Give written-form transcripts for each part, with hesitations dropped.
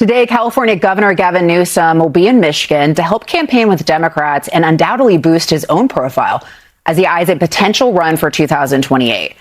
Today, California Governor Gavin Newsom will be in Michigan to help campaign with Democrats and undoubtedly boost his own profile as he eyes a potential run for 2028.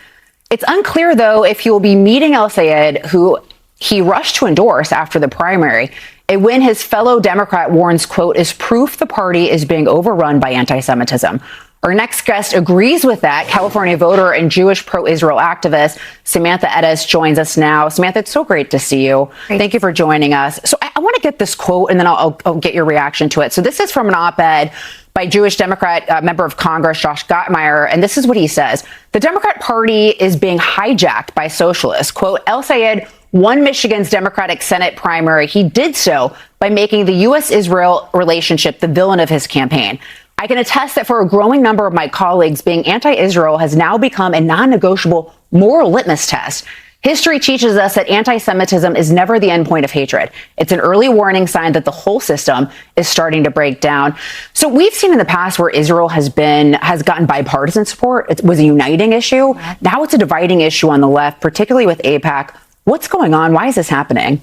It's unclear, though, if he will be meeting El-Sayed, who he rushed to endorse after the primary, a win his fellow Democrat warns, quote, is proof the party is being overrun by anti-Semitism. Our next guest agrees with that. California voter and Jewish pro-Israel activist Samantha Ettus joins us now. Samantha, it's so great to see you. Great. Thank you for joining us. So I want to get this quote, and then I'll get your reaction to it. So this is from an op-ed by Jewish Democrat member of Congress, Josh Gottmeyer, and this is what he says. The Democrat Party is being hijacked by socialists. Quote, El-Sayed won Michigan's Democratic Senate primary. He did so by making the U.S.-Israel relationship the villain of his campaign. I can attest that for a growing number of my colleagues, being anti-Israel has now become a non-negotiable moral litmus test. History teaches us that anti-Semitism is never the endpoint of hatred. It's an early warning sign that the whole system is starting to break down. So we've seen in the past where Israel has gotten bipartisan support. It was a uniting issue. Now it's a dividing issue on the left, particularly with AIPAC. What's going on? Why is this happening?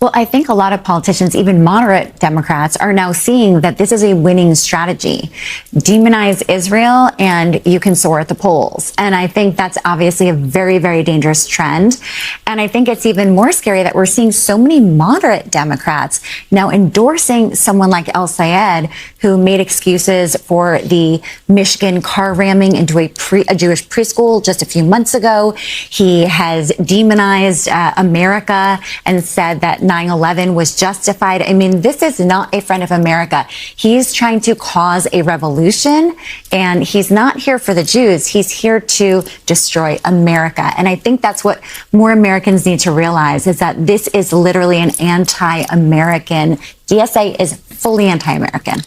Well, I think a lot of politicians, even moderate Democrats, are now seeing that this is a winning strategy. Demonize Israel and you can soar at the polls. And I think that's obviously a very, very dangerous trend. And I think it's even more scary that we're seeing so many moderate Democrats now endorsing someone like El-Sayed, who made excuses for the Michigan car ramming into a Jewish preschool just a few months ago. He has demonized America and said that 9/11 was justified. I mean, this is not a friend of America. He's trying to cause a revolution, and he's not here for the Jews. He's here to destroy America. And I think that's what more Americans need to realize, is that this is literally an anti-American. DSA is fully anti-American.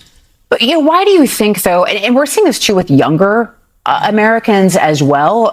But, why do you think so? And we're seeing this too with younger Americans as well.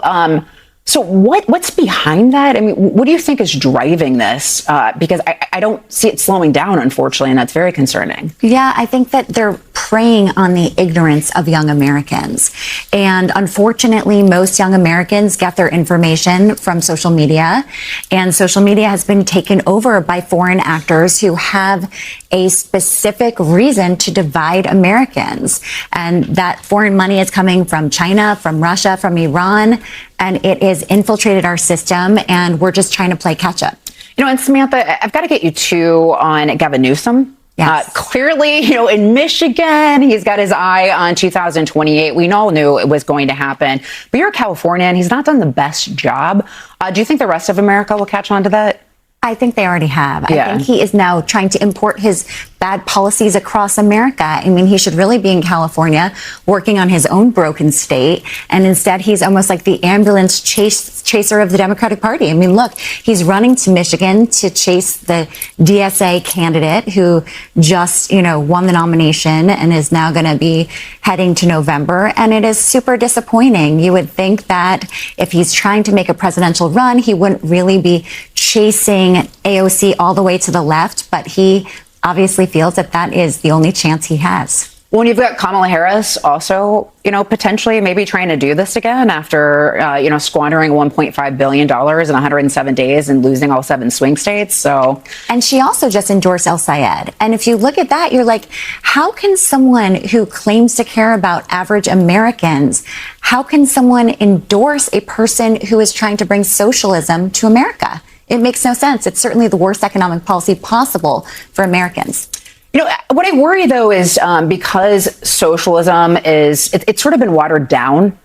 So what's behind that? I mean, what do you think is driving this? Because I don't see it slowing down, unfortunately, and that's very concerning. Yeah, I think that they're preying on the ignorance of young Americans. And unfortunately, most young Americans get their information from social media. And social media has been taken over by foreign actors who have a specific reason to divide Americans. And that foreign money is coming from China, from Russia, from Iran, and it has infiltrated our system, and we're just trying to play catch up. And Samantha, I've got to get you too on Gavin Newsom. Yes. Clearly, in Michigan, he's got his eye on 2028. We all knew it was going to happen. But you're a Californian. He's not done the best job. Do you think the rest of America will catch on to that? I think they already have. Yeah. I think he is now trying to import his bad policies across America. I mean, he should really be in California working on his own broken state. And instead, he's almost like the ambulance chaser of the Democratic Party. I mean, look, he's running to Michigan to chase the DSA candidate who just, won the nomination and is now going to be heading to November. And it is super disappointing. You would think that if he's trying to make a presidential run, he wouldn't really be chasing AOC all the way to the left, but he obviously feels that that is the only chance he has. Well, you've got Kamala Harris also, potentially maybe trying to do this again after, squandering $1.5 billion in 107 days and losing all 7 swing states. So, and she also just endorsed El-Sayed. And if you look at that, you're like, how can someone who claims to care about average Americans, how can someone endorse a person who is trying to bring socialism to America? It makes no sense. It's certainly the worst economic policy possible for Americans. What I worry, though, is because socialism it's sort of been watered down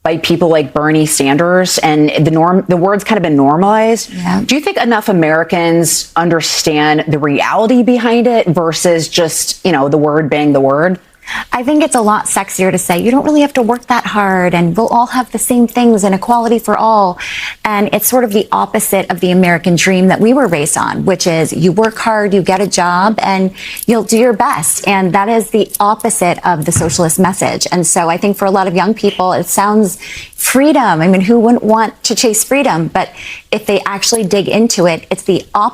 by people like Bernie Sanders, and the word's kind of been normalized. Yeah. Do you think enough Americans understand the reality behind it versus just, the word being the word? I think it's a lot sexier to say you don't really have to work that hard and we'll all have the same things and equality for all. And it's sort of the opposite of the American dream that we were raised on, which is you work hard, you get a job, and you'll do your best. And that is the opposite of the socialist message. And so I think for a lot of young people, it sounds freedom. I mean, who wouldn't want to chase freedom? But if they actually dig into it, it's the opposite.